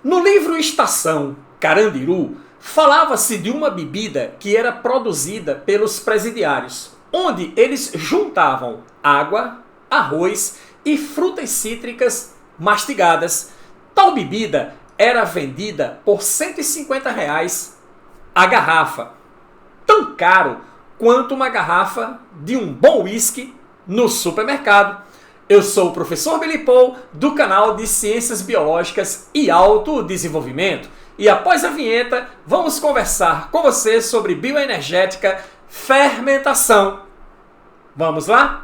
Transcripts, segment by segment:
No livro Estação Carandiru, falava-se de uma bebida que era produzida pelos presidiários, onde eles juntavam água, arroz e frutas cítricas mastigadas. Tal bebida era vendida por R$ 150 a garrafa, tão caro quanto uma garrafa de um bom whisky no supermercado. Eu sou o professor Billy Paul, do canal de Ciências Biológicas e Autodesenvolvimento. E após a vinheta, vamos conversar com você sobre bioenergética, fermentação. Vamos lá?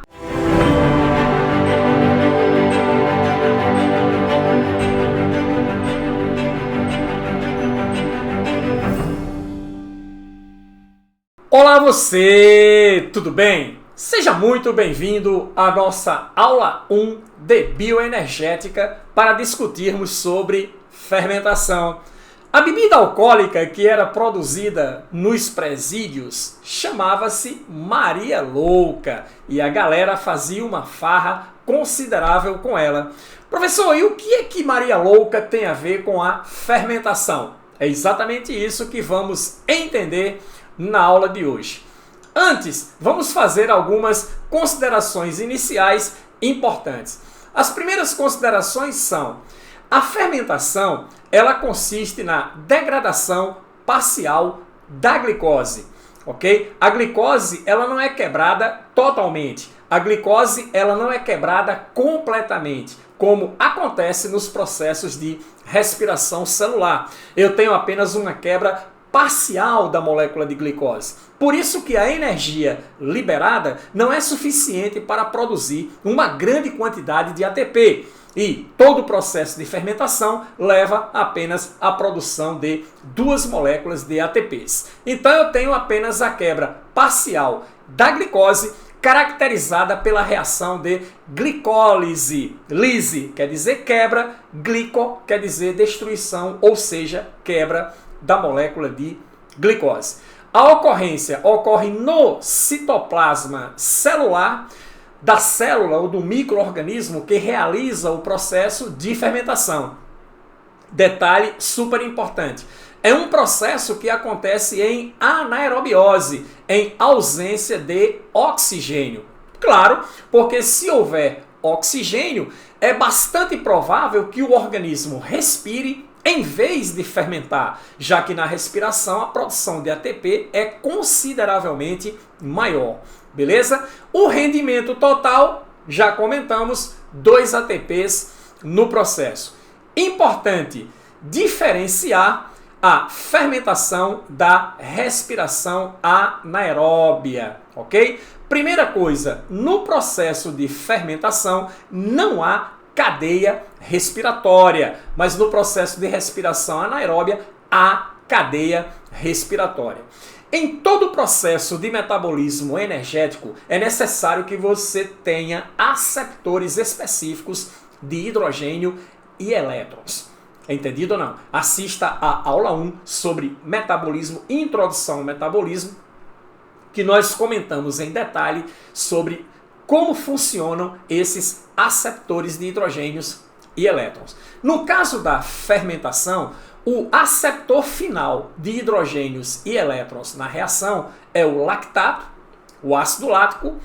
Olá você, tudo bem? Seja muito bem-vindo à nossa aula 1 de bioenergética para discutirmos sobre fermentação. A bebida alcoólica que era produzida nos presídios chamava-se Maria Louca e a galera fazia uma farra considerável com ela. Professor, e o que é que Maria Louca tem a ver com a fermentação? É exatamente isso que vamos entender na aula de hoje. Antes, vamos fazer algumas considerações iniciais importantes. As primeiras considerações são: a fermentação, ela consiste na degradação parcial da glicose, ok? A glicose, ela não é quebrada totalmente. A glicose, ela não é quebrada completamente, como acontece nos processos de respiração celular. Eu tenho apenas uma quebra parcial da molécula de glicose. Por isso que a energia liberada não é suficiente para produzir uma grande quantidade de ATP. E todo o processo de fermentação leva apenas à produção de 2 moléculas de ATPs. Então eu tenho apenas a quebra parcial da glicose, caracterizada pela reação de glicólise. Lise quer dizer quebra, glico quer dizer destruição, ou seja, quebra da molécula de glicose. A ocorrência ocorre no citoplasma celular da célula ou do micro-organismo que realiza o processo de fermentação. Detalhe super importante: é um processo que acontece em anaerobiose, em ausência de oxigênio. Claro, porque se houver oxigênio, é bastante provável que o organismo respire em vez de fermentar, já que na respiração a produção de ATP é consideravelmente maior. Beleza? O rendimento total, já comentamos, 2 ATPs no processo. Importante diferenciar a fermentação da respiração anaeróbia, ok? Primeira coisa, no processo de fermentação não há cadeia respiratória, mas no processo de respiração anaeróbia há cadeia respiratória. Em todo o processo de metabolismo energético é necessário que você tenha aceptores específicos de hidrogênio e elétrons. Entendido ou não? Assista a aula 1 sobre metabolismo, introdução ao metabolismo, que nós comentamos em detalhe sobre como funcionam esses aceptores de hidrogênios e elétrons. No caso da fermentação, o aceptor final de hidrogênios e elétrons na reação é o lactato, o ácido lático,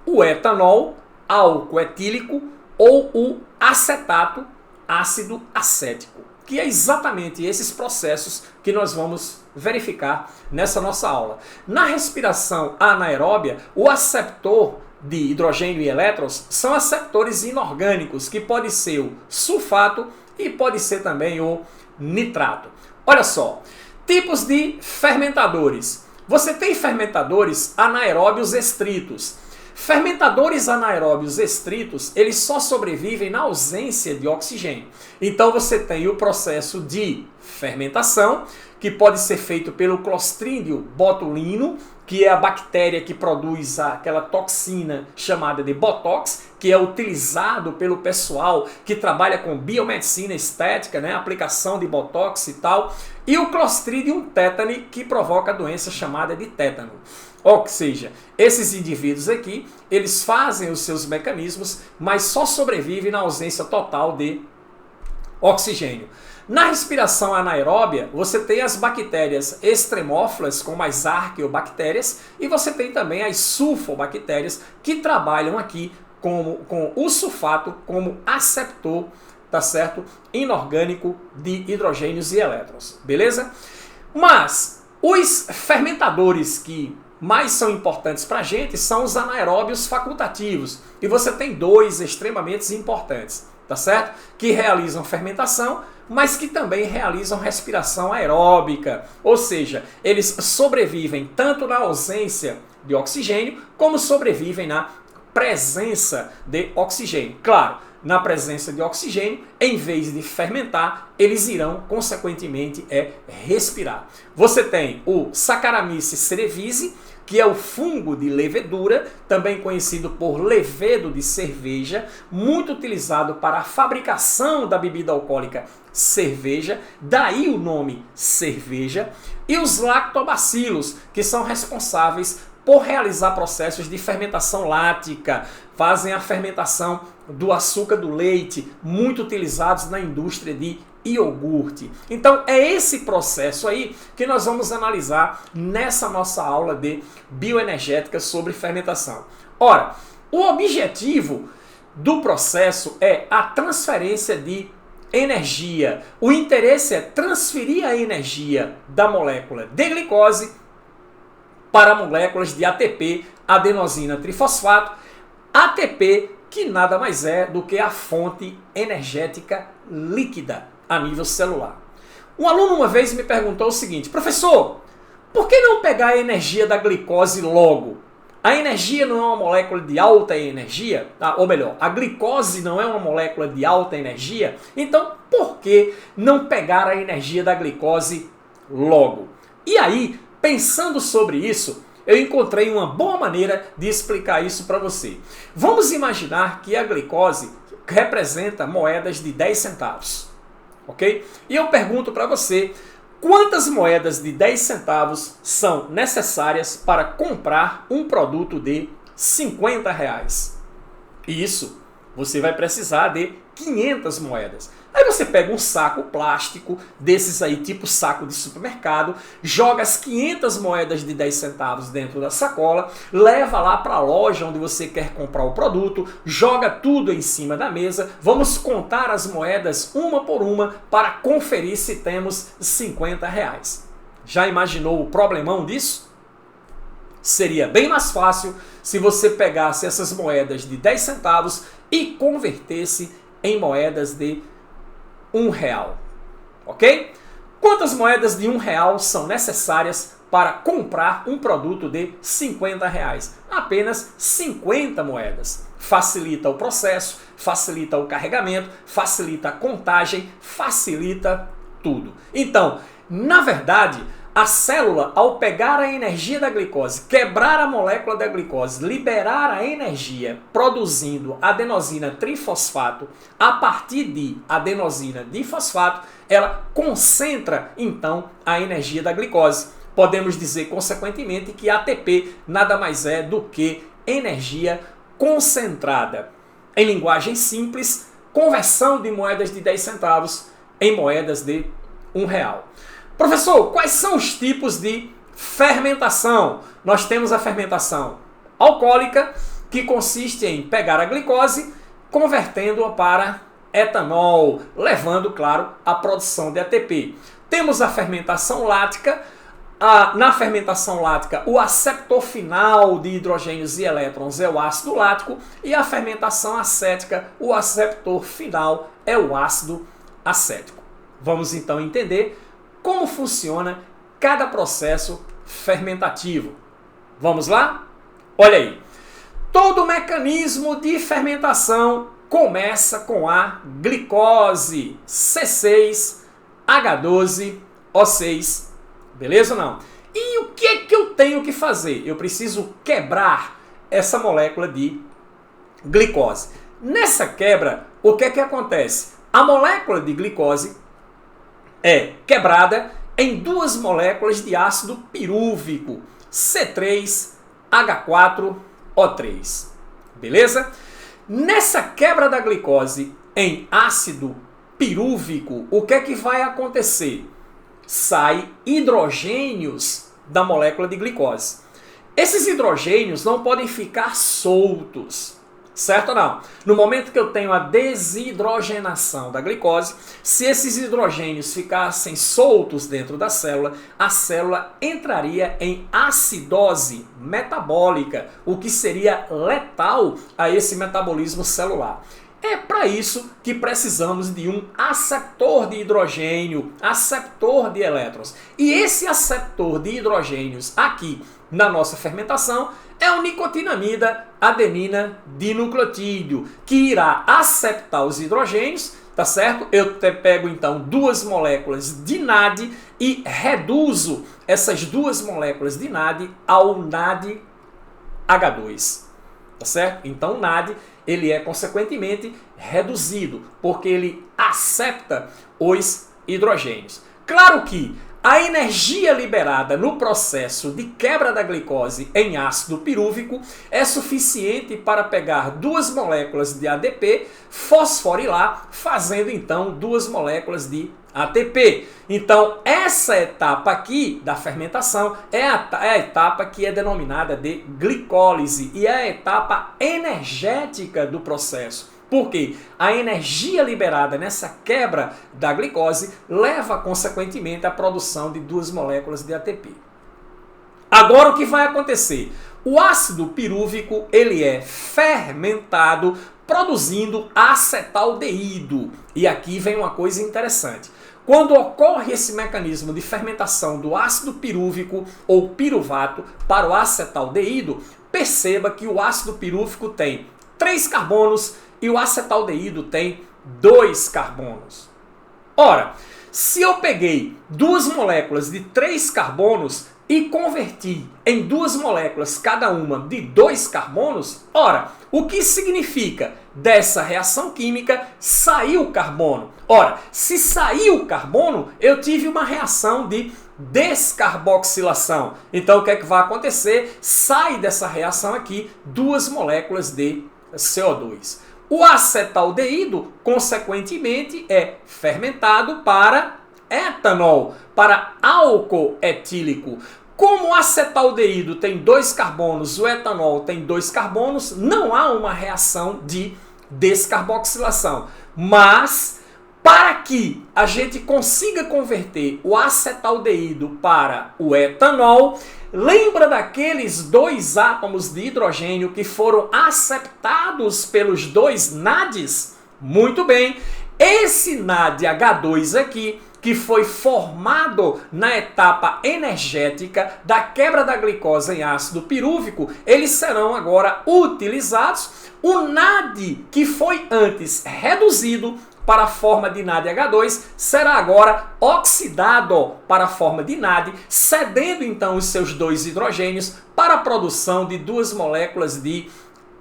o etanol, álcool etílico ou o acetato, ácido acético, que é exatamente esses processos que nós vamos verificar nessa nossa aula. Na respiração anaeróbia, o aceptor de hidrogênio e elétrons são aceptores inorgânicos, que pode ser o sulfato e pode ser também o nitrato. Olha só, tipos de fermentadores. Você tem fermentadores anaeróbios estritos. Fermentadores anaeróbios estritos, eles só sobrevivem na ausência de oxigênio. Então você tem o processo de fermentação, que pode ser feito pelo Clostridium botulino, que é a bactéria que produz aquela toxina chamada de Botox, que é utilizado pelo pessoal que trabalha com biomedicina estética, né, aplicação de Botox e tal, e o Clostridium tetani, que provoca a doença chamada de tétano. Ou seja, esses indivíduos aqui, eles fazem os seus mecanismos, mas só sobrevivem na ausência total de oxigênio. Na respiração anaeróbia, você tem as bactérias extremófilas, como as arqueobactérias, e você tem também as sulfobactérias, que trabalham aqui com o sulfato como aceptor, tá certo? Inorgânico de hidrogênios e elétrons, beleza? Mas os fermentadores que mais são importantes para a gente são os anaeróbios facultativos. E você tem dois extremamente importantes, tá certo? Que realizam fermentação, mas que também realizam respiração aeróbica. Ou seja, eles sobrevivem tanto na ausência de oxigênio, como sobrevivem na presença de oxigênio. Claro, na presença de oxigênio, em vez de fermentar, eles irão, consequentemente, respirar. Você tem o Saccharomyces cerevisiae, que é o fungo de levedura, também conhecido por levedo de cerveja, muito utilizado para a fabricação da bebida alcoólica cerveja, daí o nome cerveja, e os lactobacilos, que são responsáveis por realizar processos de fermentação lática, fazem a fermentação do açúcar do leite, muito utilizados na indústria de iogurte. Então é esse processo aí que nós vamos analisar nessa nossa aula de bioenergética sobre fermentação. Ora, o objetivo do processo é a transferência de energia. O interesse é transferir a energia da molécula de glicose para moléculas de ATP, adenosina trifosfato, ATP, que nada mais é do que a fonte energética líquida a nível celular. Um aluno uma vez me perguntou o seguinte: professor, por que não pegar a energia da glicose logo? A energia não é uma molécula de alta energia? Ou melhor, a glicose não é uma molécula de alta energia? Então, por que não pegar a energia da glicose logo? E aí, pensando sobre isso, eu encontrei uma boa maneira de explicar isso para você. Vamos imaginar que a glicose representa moedas de 10 centavos, ok? E eu pergunto para você, quantas moedas de 10 centavos são necessárias para comprar um produto de 50 reais? Isso, você vai precisar de 500 moedas. Aí você pega um saco plástico, desses aí tipo saco de supermercado, joga as 500 moedas de 10 centavos dentro da sacola, leva lá para a loja onde você quer comprar o produto, joga tudo em cima da mesa, vamos contar as moedas uma por uma para conferir se temos 50 reais. Já imaginou o problemão disso? Seria bem mais fácil se você pegasse essas moedas de 10 centavos e convertesse em moedas de R$1, ok? Quantas moedas de R$1 são necessárias para comprar um produto de 50 reais? Apenas 50 moedas. Facilita o processo, facilita o carregamento, facilita a contagem, facilita tudo. Então, na verdade, a célula, ao pegar a energia da glicose, quebrar a molécula da glicose, liberar a energia produzindo adenosina trifosfato, a partir de adenosina difosfato, ela concentra então a energia da glicose. Podemos dizer, consequentemente, que ATP nada mais é do que energia concentrada. Em linguagem simples, conversão de moedas de 10 centavos em moedas de R$1. Professor, quais são os tipos de fermentação? Nós temos a fermentação alcoólica, que consiste em pegar a glicose, convertendo-a para etanol, levando, claro, à produção de ATP. Temos a fermentação lática. Na fermentação lática, o aceptor final de hidrogênios e elétrons é o ácido lático, e a fermentação acética, o aceptor final é o ácido acético. Vamos então entender como funciona cada processo fermentativo. Vamos lá? Olha aí. Todo mecanismo de fermentação começa com a glicose, C6H12O6. Beleza ou não? E o que é que eu tenho que fazer? Eu preciso quebrar essa molécula de glicose. Nessa quebra, o que é que acontece? A molécula de glicose é quebrada em duas moléculas de ácido pirúvico, C3H4O3. Beleza? Nessa quebra da glicose em ácido pirúvico, o que é que vai acontecer? Sai hidrogênios da molécula de glicose. Esses hidrogênios não podem ficar soltos, certo ou não? No momento que eu tenho a desidrogenação da glicose, se esses hidrogênios ficassem soltos dentro da célula, a célula entraria em acidose metabólica, o que seria letal a esse metabolismo celular. É para isso que precisamos de um aceptor de hidrogênio, aceptor de elétrons. E esse aceptor de hidrogênios aqui na nossa fermentação é o nicotinamida adenina dinucleotídeo, que irá aceptar os hidrogênios, tá certo? Eu pego então duas moléculas de NAD e reduzo essas duas moléculas de NAD ao NADH2, tá certo? Então o NAD ele é consequentemente reduzido, porque ele acepta os hidrogênios. Claro que a energia liberada no processo de quebra da glicose em ácido pirúvico é suficiente para pegar duas moléculas de ADP, fosforilar, fazendo então duas moléculas de ATP. Então, essa etapa aqui da fermentação é a etapa que é denominada de glicólise e é a etapa energética do processo. Porque a energia liberada nessa quebra da glicose leva, consequentemente, à produção de duas moléculas de ATP. Agora, o que vai acontecer? O ácido pirúvico ele é fermentado produzindo acetaldeído. E aqui vem uma coisa interessante. Quando ocorre esse mecanismo de fermentação do ácido pirúvico ou piruvato para o acetaldeído, perceba que o ácido pirúvico tem 3 carbonos e o acetaldeído tem 2 carbonos. Ora, se eu peguei duas moléculas de 3 carbonos e converti em duas moléculas cada uma de 2 carbonos, ora, o que significa? Dessa reação química saiu carbono. Ora, se saiu carbono, eu tive uma reação de descarboxilação. Então, o que é que vai acontecer? Sai dessa reação aqui duas moléculas de CO2. O acetaldeído, consequentemente, é fermentado para etanol, para álcool etílico. Como o acetaldeído tem 2 carbonos, o etanol tem 2 carbonos, não há uma reação de descarboxilação. Mas, para que a gente consiga converter o acetaldeído para o etanol, lembra daqueles 2 átomos de hidrogênio que foram aceptados pelos 2 NADs? Muito bem, esse NADH2 aqui, que foi formado na etapa energética da quebra da glicose em ácido pirúvico, eles serão agora utilizados. O NAD, que foi antes reduzido para a forma de NADH2, será agora oxidado para a forma de NAD, cedendo então os seus 2 hidrogênios para a produção de 2 moléculas de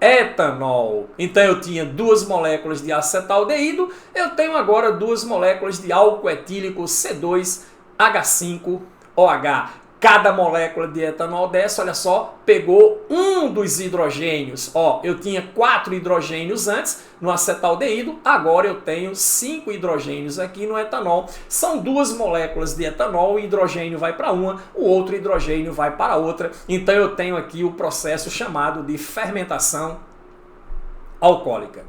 etanol. Então eu tinha 2 moléculas de acetaldeído, eu tenho agora 2 moléculas de álcool etílico C2H5OH. Cada molécula de etanol dessa, olha só, pegou um dos hidrogênios. Ó, eu tinha 4 hidrogênios antes no acetaldeído, agora eu tenho 5 hidrogênios aqui no etanol. São 2 moléculas de etanol, o hidrogênio vai para uma, o outro hidrogênio vai para outra. Então eu tenho aqui o processo chamado de fermentação alcoólica.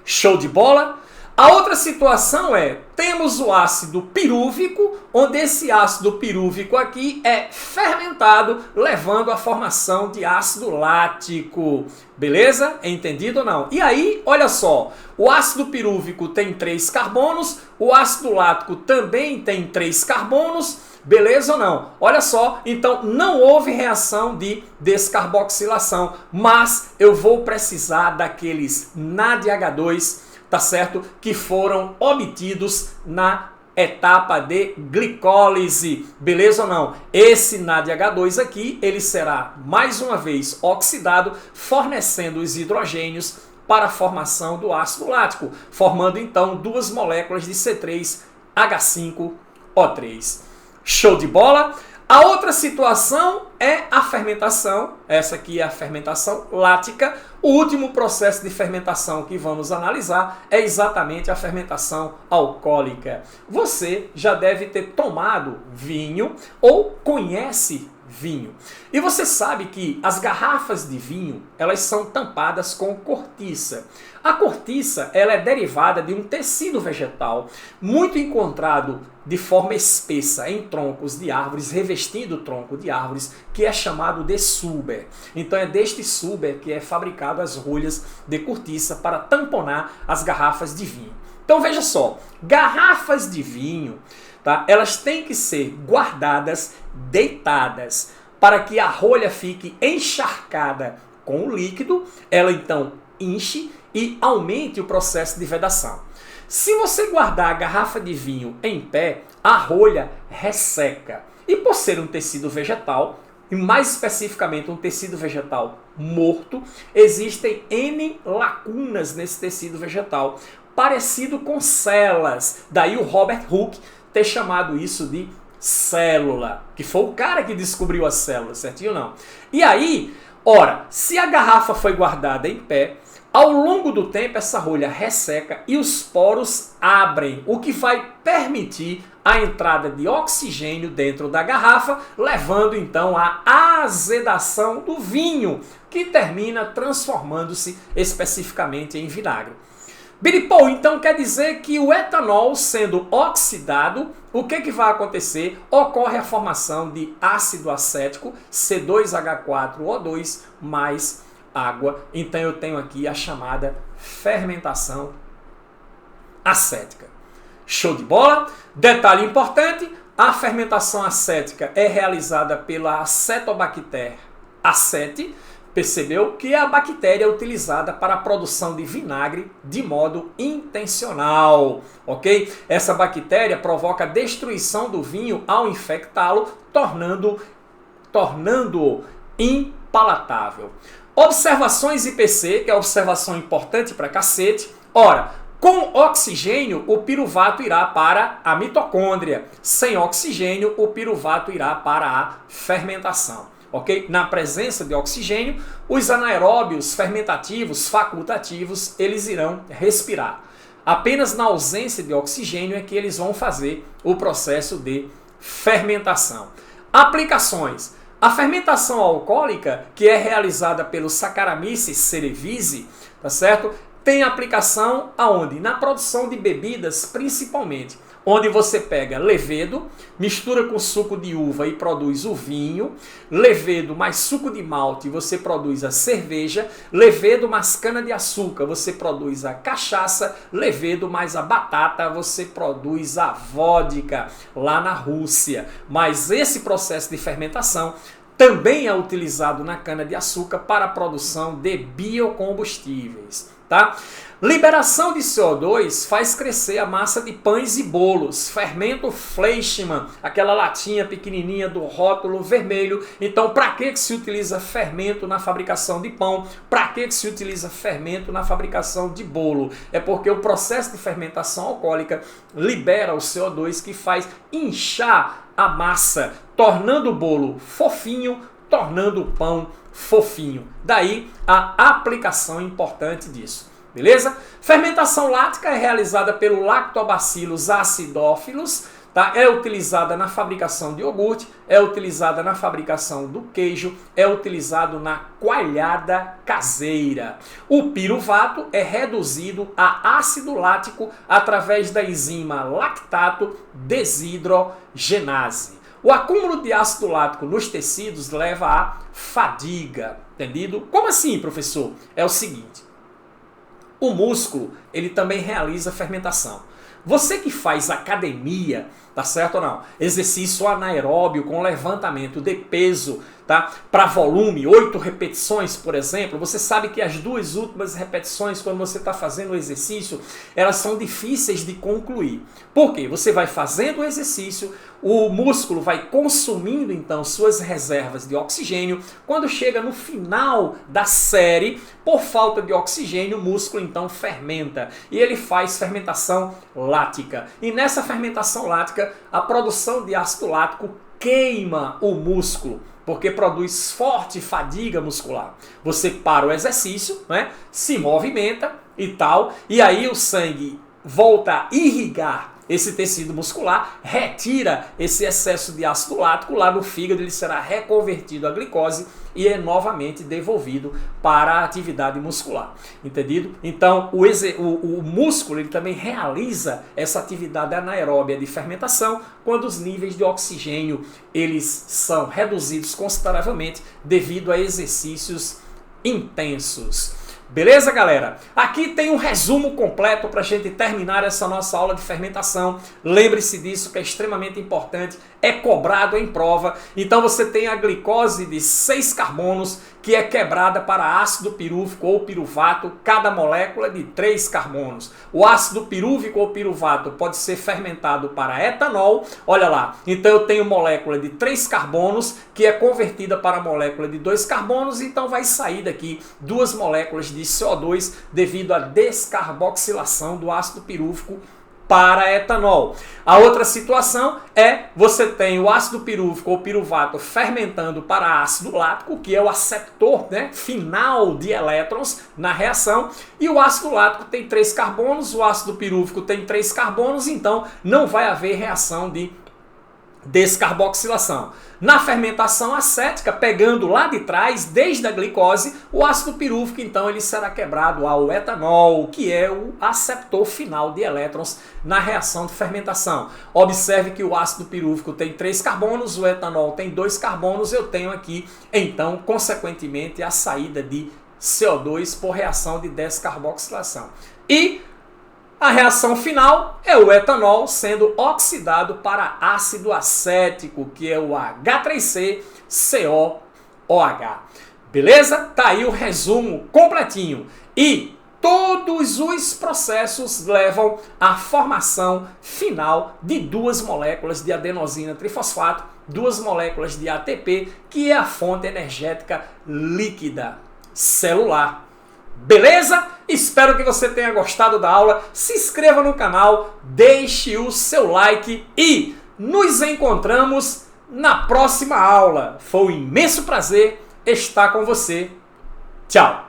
Show de bola? A outra situação é, temos o ácido pirúvico, onde esse ácido pirúvico aqui é fermentado, levando à formação de ácido lático. Beleza? Entendido ou não? E aí, olha só, o ácido pirúvico tem 3 carbonos, o ácido lático também tem 3 carbonos, beleza ou não? Olha só, então não houve reação de descarboxilação, mas eu vou precisar daqueles NADH2, tá certo? Que foram obtidos na etapa de glicólise, beleza ou não? Esse NADH2 aqui, ele será mais uma vez oxidado, fornecendo os hidrogênios para a formação do ácido lático, formando então 2 moléculas de C3H5O3. Show de bola? A outra situação é a fermentação, essa aqui é a fermentação lática. O último processo de fermentação que vamos analisar é exatamente a fermentação alcoólica. Você já deve ter tomado vinho ou conhece vinho. E você sabe que as garrafas de vinho, elas são tampadas com cortiça. A cortiça, ela é derivada de um tecido vegetal muito encontrado de forma espessa em troncos de árvores, revestindo o tronco de árvores, que é chamado de suber. Então é deste suber que é fabricado as rolhas de cortiça para tamponar as garrafas de vinho. Então veja só, garrafas de vinho, tá? Elas têm que ser guardadas deitadas para que a rolha fique encharcada com o líquido, ela então enche e aumente o processo de vedação. Se você guardar a garrafa de vinho em pé, a rolha resseca. E por ser um tecido vegetal, e mais especificamente um tecido vegetal morto, existem N lacunas nesse tecido vegetal, parecido com células. Daí o Robert Hooke ter chamado isso de célula, que foi o cara que descobriu as células, certinho ou não? E aí, ora, se a garrafa foi guardada em pé, ao longo do tempo essa rolha resseca e os poros abrem, o que vai permitir a entrada de oxigênio dentro da garrafa, levando então à azedação do vinho, que termina transformando-se especificamente em vinagre. Billy Paul, então quer dizer que o etanol sendo oxidado, o que vai acontecer? Ocorre a formação de ácido acético, C2H4O2 mais água. Então eu tenho aqui a chamada fermentação acética. Show de bola? Detalhe importante, a fermentação acética é realizada pela Acetobacter aceti. Percebeu que é a bactéria utilizada para a produção de vinagre de modo intencional, ok? Essa bactéria provoca a destruição do vinho ao infectá-lo, tornando-o impalatável. Observações IPC, que é observação importante para cacete. Ora, com oxigênio, o piruvato irá para a mitocôndria. Sem oxigênio, o piruvato irá para a fermentação. Okay? Na presença de oxigênio, os anaeróbios fermentativos facultativos, eles irão respirar. Apenas na ausência de oxigênio é que eles vão fazer o processo de fermentação. Aplicações. A fermentação alcoólica, que é realizada pelo Saccharomyces cerevisiae, tá certo? Tem aplicação aonde? Na produção de bebidas, principalmente. Onde você pega levedo, mistura com suco de uva e produz o vinho, levedo mais suco de malte, você produz a cerveja, levedo mais cana-de-açúcar, você produz a cachaça, levedo mais a batata, você produz a vodka, lá na Rússia. Mas esse processo de fermentação também é utilizado na cana-de-açúcar para a produção de biocombustíveis. Tá? Liberação de CO2 faz crescer a massa de pães e bolos. Fermento Fleischmann, aquela latinha pequenininha do rótulo vermelho. Então, para que se utiliza fermento na fabricação de pão? Para que se utiliza fermento na fabricação de bolo? É porque o processo de fermentação alcoólica libera o CO2 que faz inchar a massa, tornando o bolo fofinho, tornando o pão fofinho. Daí a aplicação importante disso. Beleza? Fermentação lática é realizada pelo Lactobacillus acidophilus, tá? É utilizada na fabricação de iogurte, é utilizada na fabricação do queijo, é utilizado na coalhada caseira. O piruvato é reduzido a ácido lático através da enzima lactato desidrogenase. O acúmulo de ácido lático nos tecidos leva à fadiga, entendido? Como assim, professor? É o seguinte, o músculo, ele também realiza fermentação. Você que faz academia, tá certo ou não? Exercício anaeróbio com levantamento de peso, tá? Para volume, 8 repetições, por exemplo, você sabe que as 2 últimas repetições, quando você está fazendo o exercício, elas são difíceis de concluir. Por quê? Você vai fazendo o exercício, o músculo vai consumindo então suas reservas de oxigênio. Quando chega no final da série, por falta de oxigênio, o músculo então fermenta. E ele faz fermentação lática. E nessa fermentação lática, a produção de ácido lático queima o músculo, porque produz forte fadiga muscular. Você para o exercício, né, se movimenta e tal, e aí o sangue volta a irrigar esse tecido muscular, retira esse excesso de ácido lático, lá no fígado ele será reconvertido a glicose e é novamente devolvido para a atividade muscular. Entendido? Então, o músculo ele também realiza essa atividade anaeróbia de fermentação quando os níveis de oxigênio eles são reduzidos consideravelmente devido a exercícios intensos. Beleza, galera? Aqui tem um resumo completo para a gente terminar essa nossa aula de fermentação. Lembre-se disso, que é extremamente importante, é cobrado em prova. Então você tem a glicose de 6 carbonos, que é quebrada para ácido pirúvico ou piruvato, cada molécula de 3 carbonos. O ácido pirúvico ou piruvato pode ser fermentado para etanol. Olha lá, então eu tenho molécula de 3 carbonos, que é convertida para molécula de 2 carbonos, então vai sair daqui 2 moléculas de CO2 devido à descarboxilação do ácido pirúvico para etanol. A outra situação é você tem o ácido pirúvico ou piruvato fermentando para ácido lático, que é o aceptor, né, final de elétrons na reação, e o ácido lático tem 3 carbonos, o ácido pirúvico tem 3 carbonos, então não vai haver reação de descarboxilação. Na fermentação acética, pegando lá de trás, desde a glicose, o ácido pirúvico, então, ele será quebrado ao etanol, que é o aceptor final de elétrons na reação de fermentação. Observe que o ácido pirúvico tem 3 carbonos, o etanol tem 2 carbonos, eu tenho aqui, então, consequentemente, a saída de CO2 por reação de descarboxilação. E a reação final é o etanol sendo oxidado para ácido acético, que é o H3CCOOH. Beleza? Tá aí o resumo completinho. E todos os processos levam à formação final de 2 moléculas de adenosina trifosfato, 2 moléculas de ATP, que é a fonte energética líquida celular. Beleza? Espero que você tenha gostado da aula. Se inscreva no canal, deixe o seu like e nos encontramos na próxima aula. Foi um imenso prazer estar com você. Tchau!